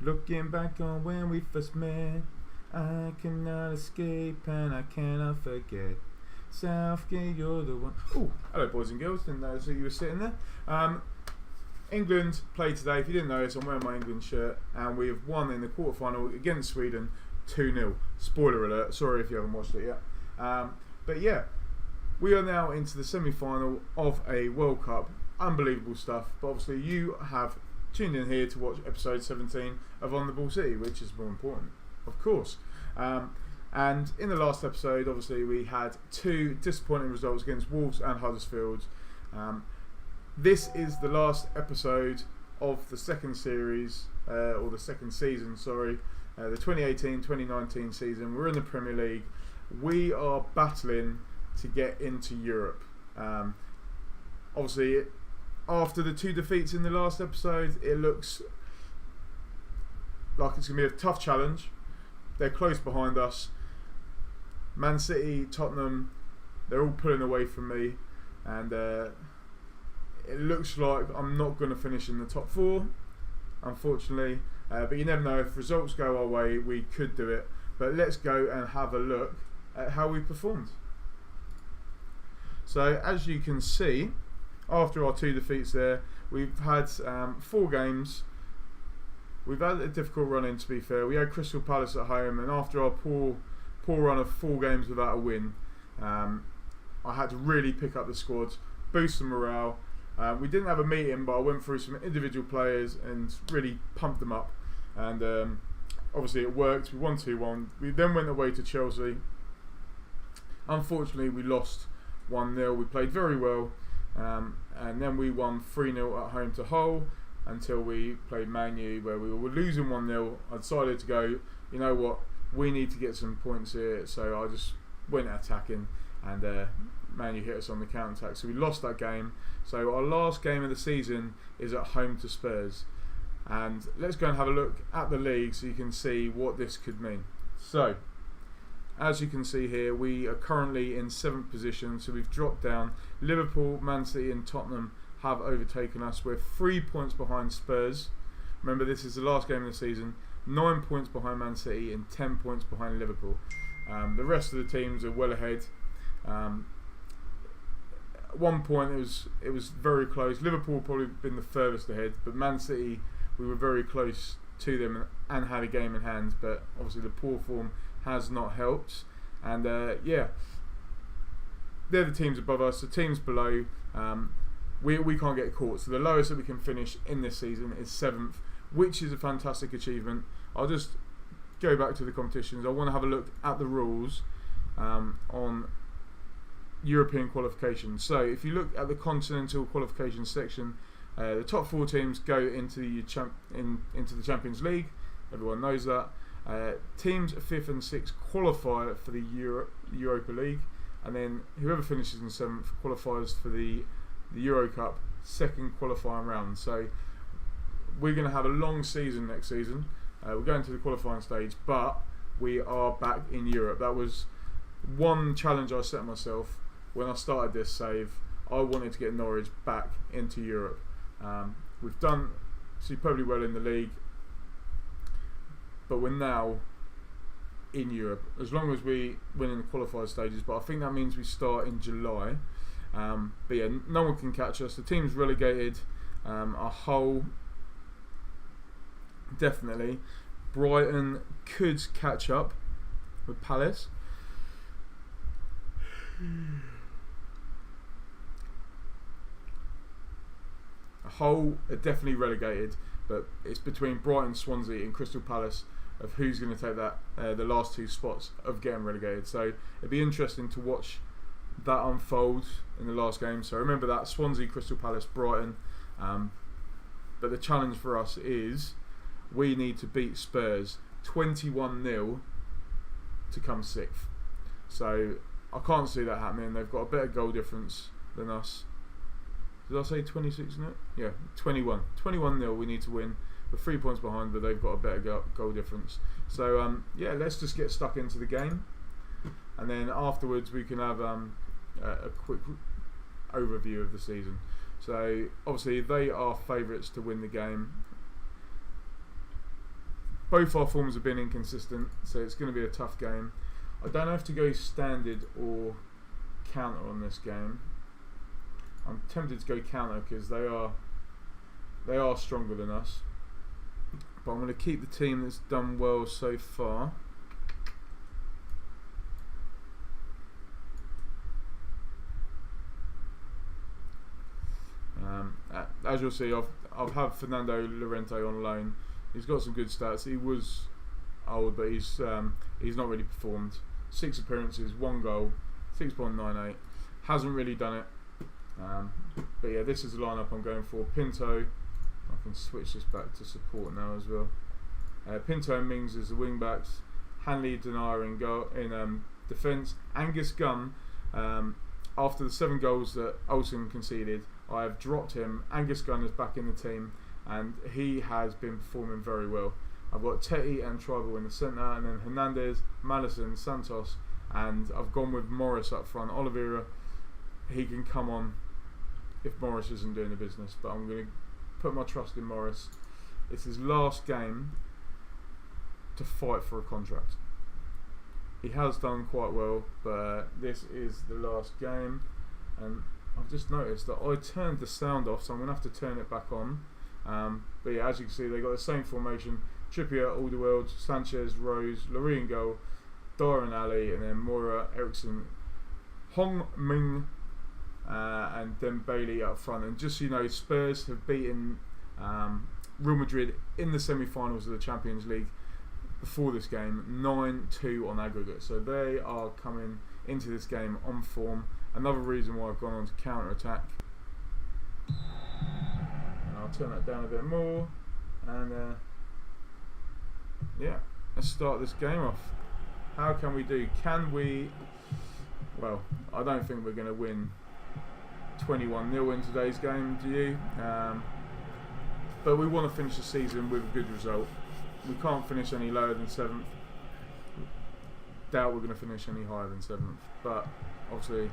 Looking back on when we first met, I cannot escape and I cannot forget. Southgate, you're the one. Oh, hello boys and girls, didn't notice that you were sitting there. England played today. If you didn't notice, I'm wearing my England shirt, and we have won in the quarterfinal against Sweden 2-0. Spoiler alert, sorry if you haven't watched it yet. But yeah, we are now into the semi-final of a World Cup. Unbelievable stuff. But obviously you have tuned in here to watch episode 17 of On the Ball City, which is more important, of course. And in the last episode, obviously, we had two disappointing results against Wolves and Huddersfield. This is the last episode of the second series, or the second season, sorry. The 2018-2019 season. We're in the Premier League. We are battling to get into Europe. Obviously, after the two defeats in the last episode, it looks like it's going to be a tough challenge. They're close behind us. Man City, Tottenham, they're all pulling away from me, and it looks like I'm not going to finish in the top four, unfortunately. But you never know, if results go our way, we could do it. But let's go and have a look at how we performed. So as you can see, after our two defeats there, we've had 4 games. We've had a difficult run-in, to be fair. We had Crystal Palace at home, and after our poor run of 4 games without a win, I had to really pick up the squad, boost the morale. We didn't have a meeting, but I went through some individual players and really pumped them up. And obviously it worked. We won 2-1. We then went away to Chelsea. Unfortunately, we lost 1-0. We played very well. And then we won 3-0 at home to Hull until we played Man U, where we were losing 1-0. I decided to go, you know what, we need to get some points here. So I just went attacking, and Man U hit us on the counter-attack. So we lost that game. So our last game of the season is at home to Spurs. And let's go and have a look at the league so you can see what this could mean. So, as you can see here, we are currently in 7th position, so we've dropped down. Liverpool, Man City and Tottenham have overtaken us. We're 3 points behind Spurs. Remember, this is the last game of the season. 9 points behind Man City and 10 points behind Liverpool. The rest of the teams are well ahead. At one point it was very close. Liverpool probably been the furthest ahead, but Man City, we were very close to them and had a game in hand, but obviously the poor form has not helped. And yeah, they're the teams above us. The teams below, we can't get caught. So the lowest that we can finish in this season is 7th, which is a fantastic achievement. I'll just go back to the competitions. I want to have a look at the rules on European qualification. So if you look at the continental qualification section, the top 4 teams go into the Champions League. Everyone knows that. Teams 5th and 6th qualify for the Europa League, and then whoever finishes in 7th qualifies for the Euro Cup second qualifying round. So we're going to have a long season next season. We're going to the qualifying stage, but we are back in Europe. That was one challenge I set myself when I started this save. I wanted to get Norwich back into Europe. We've done superbly well in the league, but we're now in Europe, as long as we win in the qualified stages. But I think that means we start in July. But yeah, no one can catch us. The team's relegated. Our Hull, definitely. Brighton could catch up with Palace. Hull are definitely relegated, but it's between Brighton, Swansea and Crystal Palace of who's going to take that the last 2 spots of getting relegated. So it'd be interesting to watch that unfold in the last game. So remember that, Swansea, Crystal Palace, Brighton. But the challenge for us is we need to beat Spurs 21-0 to come 6th. So I can't see that happening. They've got a better goal difference than us. Did I say 26 in it? Yeah, 21. 21-0 we need to win. We're 3 points behind, but they've got a better goal difference. So, yeah, let's just get stuck into the game. And then afterwards we can have a quick overview of the season. So, obviously, they are favourites to win the game. both our forms have been inconsistent, so it's going to be a tough game. I don't have to go standard or counter on this game. I'm tempted to go counter because they are stronger than us. But I'm going to keep the team that's done well so far. As you'll see, I've had Fernando Llorente on loan. He's got some good stats. He was old, but he's not really performed. 6 appearances, 1 goal, 6.98. Hasn't really done it. But yeah, this is the lineup I'm going for. Pinto. I can switch this back to support now as well. Pinto and Mings as the wing backs. Hanley, Denayer in goal in defence. Angus Gunn. After the 7 goals that Olsen conceded, I have dropped him. Angus Gunn is back in the team, and he has been performing very well. I've got Teti and Tribal in the centre, and then Hernandez, Madison, Santos, and I've gone with Morris up front. Oliveira, he can come on if Morris isn't doing the business, but I'm going to put my trust in Morris. It's his last game to fight for a contract. He has done quite well, but this is the last game, and I've just noticed that I turned the sound off, so I'm going to have to turn it back on. But yeah, as you can see, they got the same formation: Trippier, Alderweireld, Sanchez, Rose, Laurie in goal, Darren Ali, and then Moura, Eriksson, Hong Ming, and then Bailey up front. And just so you know, Spurs have beaten Real Madrid in the semi-finals of the Champions League before this game, 9-2 on aggregate. So they are coming into this game on form. Another reason why I've gone on to counter-attack. And I'll turn that down a bit more. And yeah, let's start this game off. How can we do? Can we... Well, I don't think we're going to win 21-0 in today's game, do you? But we want to finish the season with a good result. We can't finish any lower than 7th. Doubt we're going to finish any higher than 7th. But obviously,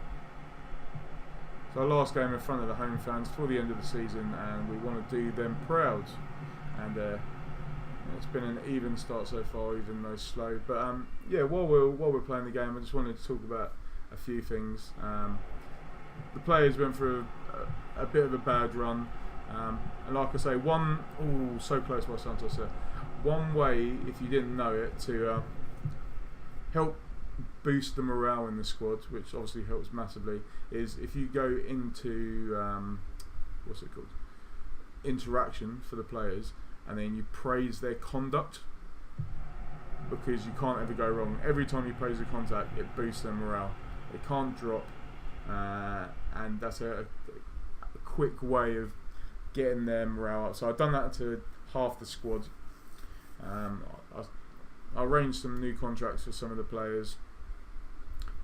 it's our last game in front of the home fans for the end of the season, and we want to do them proud. And it's been an even start so far, even though slow. But yeah, while we're playing the game, I just wanted to talk about a few things. The players went through a bit of a bad run, and like I say, so close by Santos there. One way, if you didn't know it, to help boost the morale in the squad, which obviously helps massively, is if you go into what's it called? Interaction for the players, and then you praise their conduct, because you can't ever go wrong. Every time you praise the contact, it boosts their morale. It can't drop, and that's a quick way of getting their morale up. So I've done that to half the squad. I arranged some new contracts for some of the players.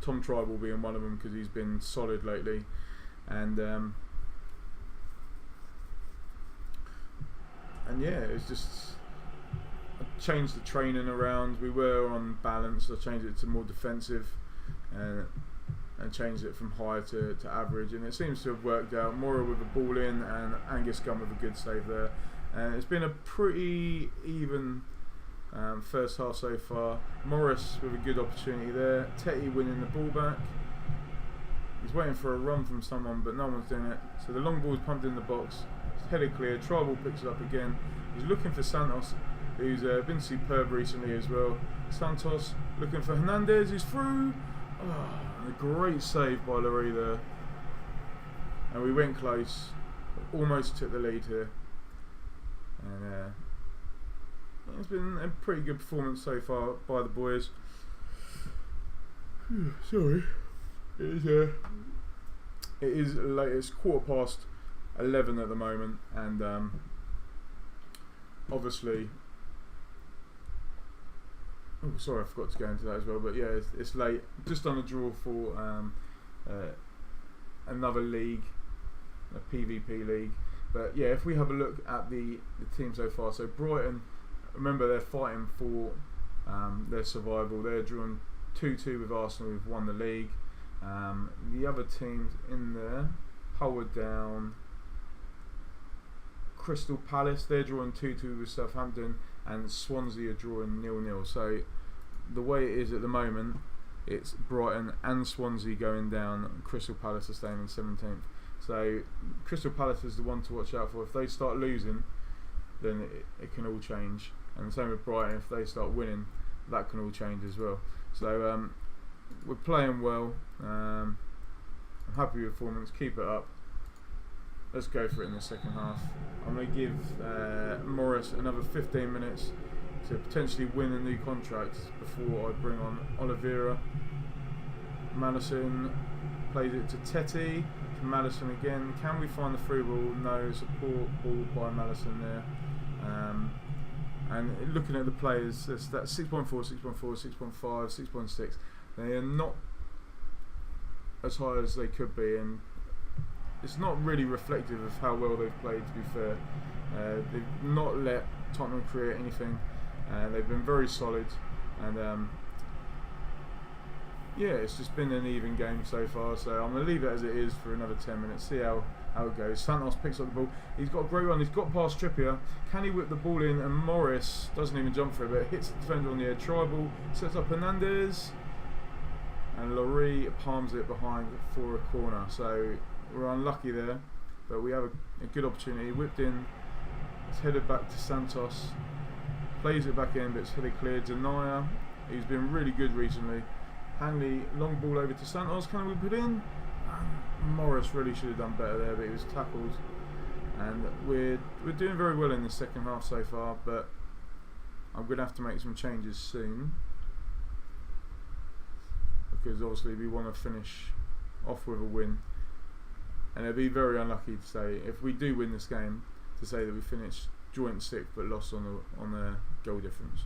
Tom Tribal being one of them, because he's been solid lately, and yeah, it's just, I changed the training around. We were on balance. I changed it to more defensive, and changed it from high to average, and it seems to have worked out. Moura with a ball in, and Angus Gunn with a good save there. It's been a pretty even first half so far. Morris with a good opportunity there. Teti winning the ball back. He's waiting for a run from someone, but no one's doing it. So the long ball's pumped in the box. It's headed clear. Tribal picks it up again. He's looking for Santos, who's been superb recently as well. Santos looking for Hernandez, who's through. Oh, a great save by Laurie there. And we went close. Almost took the lead here. And it's been a pretty good performance so far by the boys. Sorry. It is late. It's 11:15 at the moment, and obviously, oh sorry, I forgot to go into that as well. But yeah, it's late. Just on a draw for another league, a PvP league. But yeah, if we have a look at the team so far, so Brighton, remember they're fighting for their survival. They're drawn 2-2 with Arsenal, who've won the league. The other teams in there, Hull are down, Crystal Palace, they're drawing 2-2 with Southampton, and Swansea are drawing 0-0. So the way it is at the moment, it's Brighton and Swansea going down, and Crystal Palace are staying in 17th. So Crystal Palace is the one to watch out for. If they start losing, then it can all change. And the same with Brighton, if they start winning, that can all change as well. So we're playing well. I'm happy with performance. Keep it up. Let's go for it in the second half. I'm going to give Morris another 15 minutes to potentially win a new contract before I bring on Oliveira. Madison plays it to Tetti. To Madison again. Can we find the through ball? No. Support ball by Madison there. And looking at the players, that's 6.4, 6.4, 6.5, 6.6. They are not as high as they could be, and it's not really reflective of how well they've played, to be fair. They've not let Tottenham create anything. They've been very solid, and yeah, it's just been an even game so far. So I'm going to leave it as it is for another 10 minutes, see how it goes. Santos picks up the ball. He's got a great run. He's got past Trippier. Can he whip the ball in? And Morris doesn't even jump for it, but hits the defender on the edge. Tribal sets up Hernandez, and Laurie palms it behind for a corner. So we're unlucky there, but we have a good opportunity. Whipped in. It's headed back to Santos. Plays it back in, but it's headed clear. Denier, he's been really good recently. Hanley, long ball over to Santos. Can we put in? Morris really should have done better there, but he was tackled. And we're doing very well in the second half so far, but I'm going to have to make some changes soon, because obviously we want to finish off with a win. And it'd be very unlucky to say, if we do win this game, to say that we finished joint sixth but lost on a goal difference.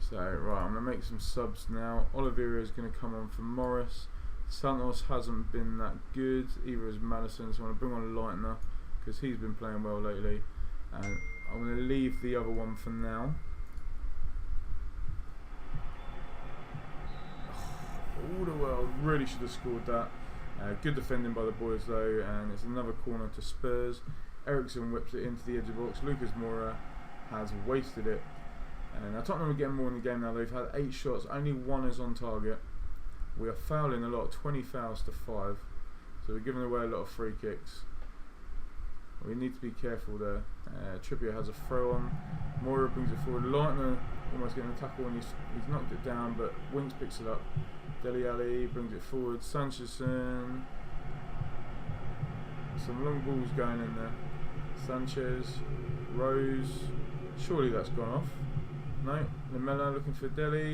So right, I'm going to make some subs now. Oliveira is going to come on for Morris. Santos hasn't been that good, either as Madison, so I'm going to bring on Leitner because he's been playing well lately. And I'm going to leave the other one for now. All the world really should have scored that. Good defending by the boys though, and it's another corner to Spurs. Eriksson whips it into the edge of the box. Lucas Moura has wasted it. And Tottenham are getting more in the game now. They've had 8 shots, only 1 is on target. We are fouling a lot, 20 fouls to 5. So we're giving away a lot of free kicks. We need to be careful there. Trippier has a throw on. Moura brings it forward. Leitner almost getting a tackle, and he's knocked it down, but Winks picks it up. Dele Alli brings it forward. Sanchezson. Some long balls going in there. Sanchez. Rose. Surely that's gone off. No. Lamella looking for Dele.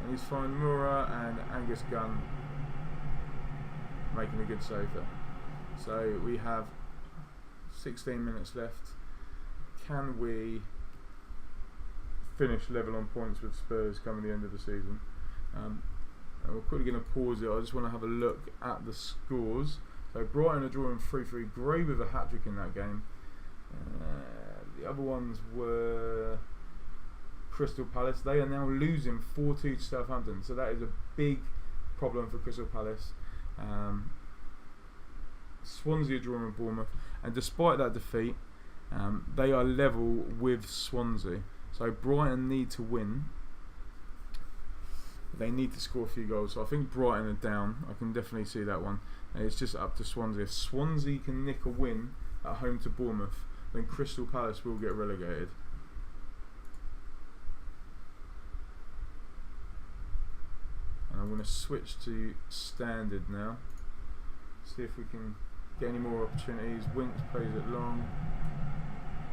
And he's finding Moura and Angus Gunn making a good save there. So we have 16 minutes left. Can we finish level on points with Spurs coming the end of the season? And we're quickly going to pause it. I just want to have a look at the scores. So Brighton are drawing 3-3. Gray with a hat-trick in that game. The other ones were Crystal Palace. They are now losing 4-2 to Southampton. So that is a big problem for Crystal Palace. Swansea are drawing with Bournemouth. And despite that defeat, they are level with Swansea. So Brighton need to win. They need to score a few goals. So I think Brighton are down. I can definitely see that one. And it's just up to Swansea. If Swansea can nick a win at home to Bournemouth, then Crystal Palace will get relegated. And I'm going to switch to standard now. See if we can get any more opportunities. Winks plays it long.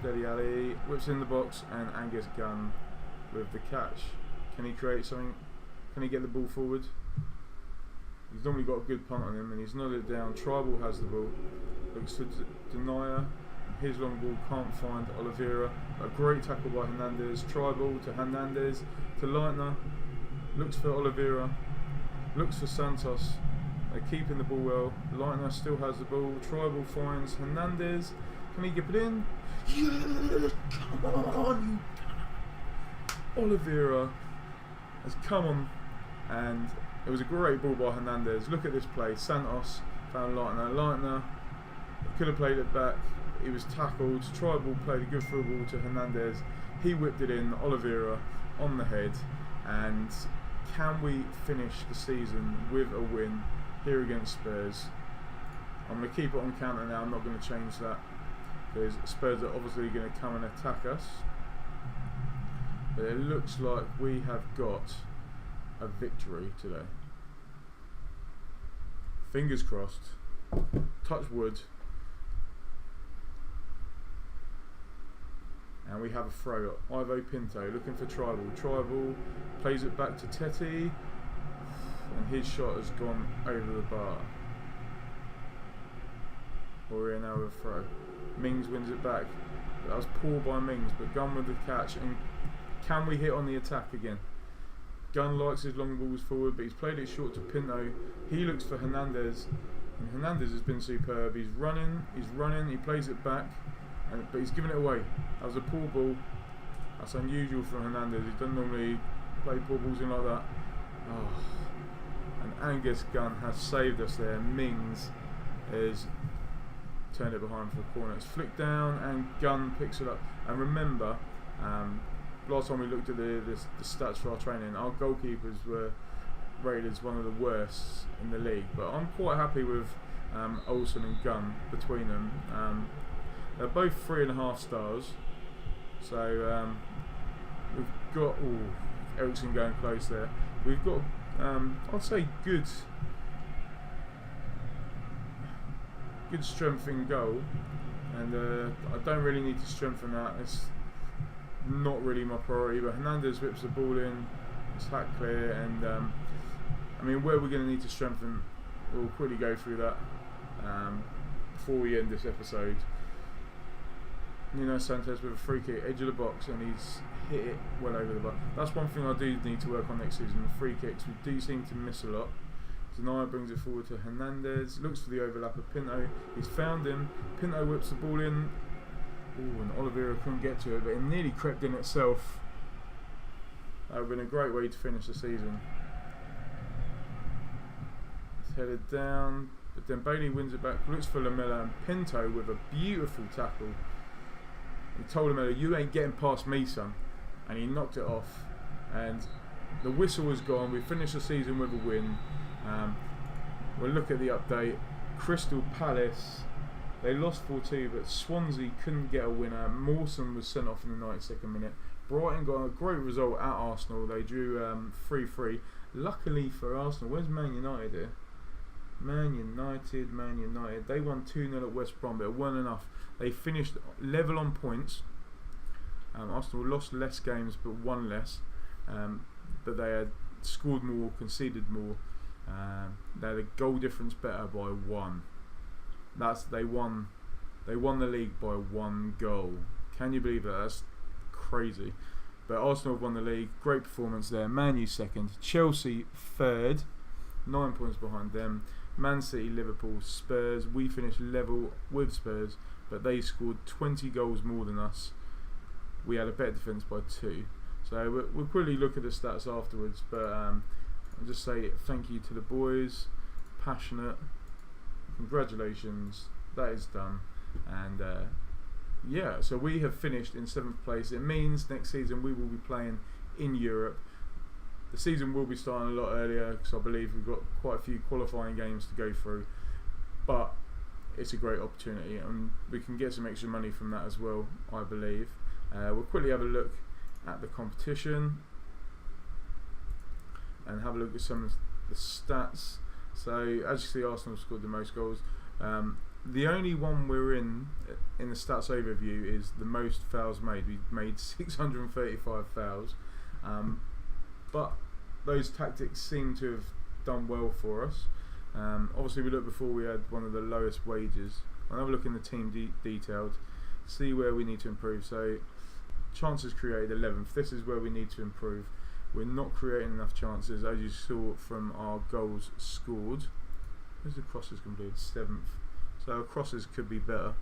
Dele Alli whips in the box, and Angus Gunn with the catch. Can he create something? Can he get the ball forward? He's normally got a good punt on him, and he's nodded it down. Tribal has the ball. Looks to Denier. His long ball can't find Oliveira. A great tackle by Hernandez. Tribal to Hernandez to Leitner. Looks for Oliveira. Looks for Santos. They're keeping the ball well. Leitner still has the ball. Tribal finds Hernandez. Can he get it in? Yes! Come on! Oliveira has come on and It was a great ball by Hernandez. Look at this play. Santos found Leitner. Could have played it back. He was tackled. Tribal played a good through ball to Hernandez. He whipped it in. Oliveira on the head. And can we finish the season with a win here against Spurs? I'm going to keep it on counter now. I'm not going to change that, because Spurs are obviously going to come and attack us. But it looks like we have got a victory today. Fingers crossed. Touch wood. And we have a throw. Ivo Pinto looking for Tribal. Tribal plays it back to Tetti. And his shot has gone over the bar. We're now with a throw. Mings wins it back. That was poor by Mings, but Gunn with the catch. And can we hit on the attack again? Gunn likes his long balls forward, but he's played it short to Pinto. He looks for Hernandez, and Hernandez has been superb. He's running, he plays it back, but he's given it away. That was a poor ball. That's unusual for Hernandez. He doesn't normally play poor balls in like that. Oh. And Angus Gunn has saved us there. Mings has turned it behind for a corner. It's flicked down, and Gunn picks it up. And remember, last time we looked at the stats for our training, our goalkeepers were rated as one of the worst in the league, but I'm quite happy with Olsen and Gunn between them. They're both 3.5 stars, so we've got Ericsson going close there. We've got I'd say good strength in goal, and I don't really need to strengthen that. It's not really my priority, but Hernandez whips the ball in, it's hack clear, and I mean, where we're going to need to strengthen, we'll quickly go through that before we end this episode. Nuno Santos with a free kick, edge of the box, and he's hit it well over the bar. That's one thing I do need to work on next season, the free kicks. We do seem to miss a lot. Zanaya brings it forward to Hernandez, looks for the overlap of Pinto, he's found him, Pinto whips the ball in. Ooh, and Oliveira couldn't get to it, but it nearly crept in itself. That would have been a great way to finish the season. It's headed down, but then Bailey wins it back, looks for Lamela, and Pinto with a beautiful tackle. He told Lamela, "You ain't getting past me, son," and he knocked it off. And the whistle was gone. We finished the season with a win. We'll look at the update. Crystal Palace, they lost 4-2, but Swansea couldn't get a winner. Mawson was sent off in the 92nd minute. Brighton got a great result at Arsenal. They drew 3-3. Luckily for Arsenal, where's Man United here? Man United. They won 2-0 at West Brom, but it wasn't enough. They finished level on points. Arsenal lost less games, but won less. But they had scored more, conceded more. They had a goal difference better by 1. They won the league by 1 goal. Can you believe that? That's crazy. But Arsenal have won the league. Great performance there. Man U second, Chelsea third, 9 points behind them. Man City, Liverpool, Spurs. We finished level with Spurs, but they scored 20 goals more than us. We had a better defence by 2. So we'll quickly look at the stats afterwards, but I'll just say thank you to the boys. Passionate. Congratulations, that is done. And yeah, so we have finished in 7th place. It means next season we will be playing in Europe. The season will be starting a lot earlier, because I believe we've got quite a few qualifying games to go through, but it's a great opportunity, and we can get some extra money from that as well, I believe. We'll quickly have a look at the competition and have a look at some of the stats. So as you see, Arsenal scored the most goals. The only one we're in the stats overview is the most fouls made. We made 635 fouls, but those tactics seem to have done well for us. Obviously we looked before, we had one of the lowest wages. I'll have a look in the team detailed, see where we need to improve. So chances created, 11th. This is where we need to improve. We're not creating enough chances, as you saw from our goals scored. Where's the crosses completed? 7th. So our crosses could be better.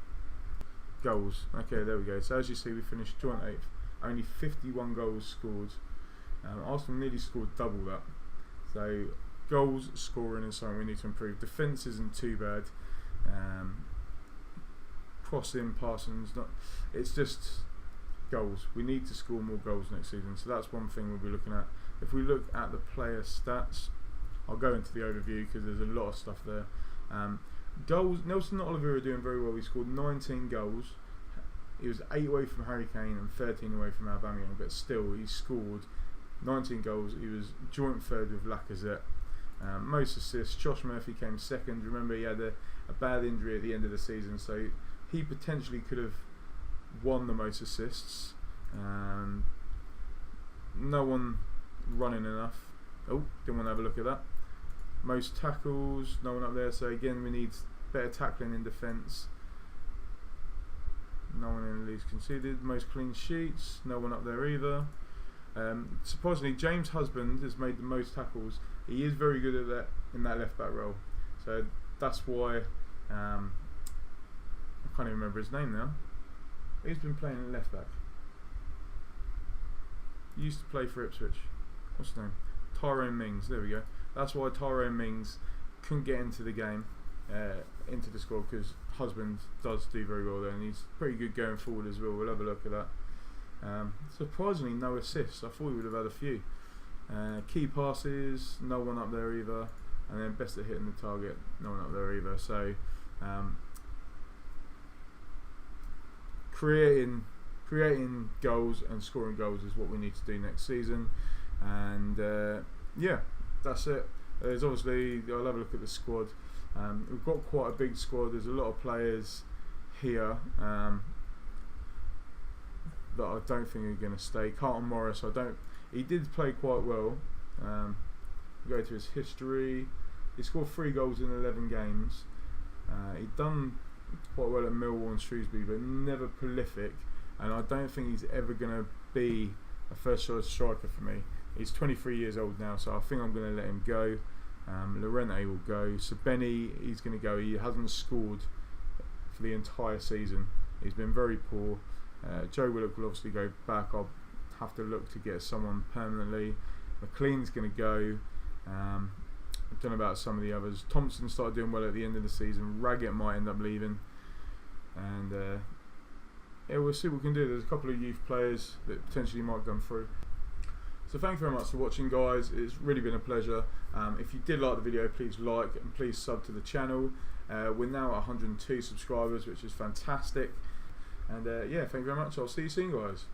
Goals. Okay, there we go. So as you see, we finished joint 8th. Only 51 goals scored. Arsenal nearly scored double that. So goals scoring is something we need to improve. Defence isn't too bad. Crossing, passing, it's just goals. We need to score more goals next season, so that's one thing we'll be looking at. If we look at the player stats, I'll go into the overview because there's a lot of stuff there. Goals, Nelson Oliver are doing very well. He scored 19 goals. He was 8 away from Harry Kane and 13 away from Aubameyang, but still he scored 19 goals. He was joint third with Lacazette. Most assists, Josh Murphy came second. Remember, he had a bad injury at the end of the season, so he potentially could have won the most assists. No one running enough. Oh, didn't want to have a look at that. Most tackles, no one up there, so again we need better tackling in defence. No one in the leagues conceded. Most clean sheets, no one up there either. Surprisingly, James Husband has made the most tackles. He is very good at that in that left back role, so that's why I can't even remember his name now. He's been playing at left back. He used to play for Ipswich. What's his name? Tyrone Mings. There we go. That's why Tyrone Mings couldn't get into the game, into the squad, because Husband does do very well there, and he's pretty good going forward as well. We'll have a look at that. Surprisingly, no assists. I thought we would have had a few. Key passes, no one up there either. And then best at hitting the target, no one up there either. So creating goals and scoring goals is what we need to do next season. And yeah, that's it. There's obviously, I'll have a look at the squad. We've got quite a big squad. There's a lot of players here that I don't think are going to stay. Carlton Morris, he did play quite well. Go to his history. He scored 3 goals in 11 games. He'd done quite well at Millwall and Shrewsbury, but never prolific. And I don't think he's ever going to be a first choice striker for me. He's 23 years old now, so I think I'm going to let him go. Lorente will go. Sabeni, he's going to go. He hasn't scored for the entire season. He's been very poor. Joe Willock will obviously go back. I'll have to look to get someone permanently. McLean's going to go. I don't know about some of the others. Thompson started doing well at the end of the season. Raggett might end up leaving. And yeah, we'll see what we can do. There's a couple of youth players that potentially might come through. So thanks very much for watching, guys. It's really been a pleasure. If you did like the video, please like and please sub to the channel. We're now at 102 subscribers, which is fantastic. And yeah, thank you very much. I'll see you soon, guys.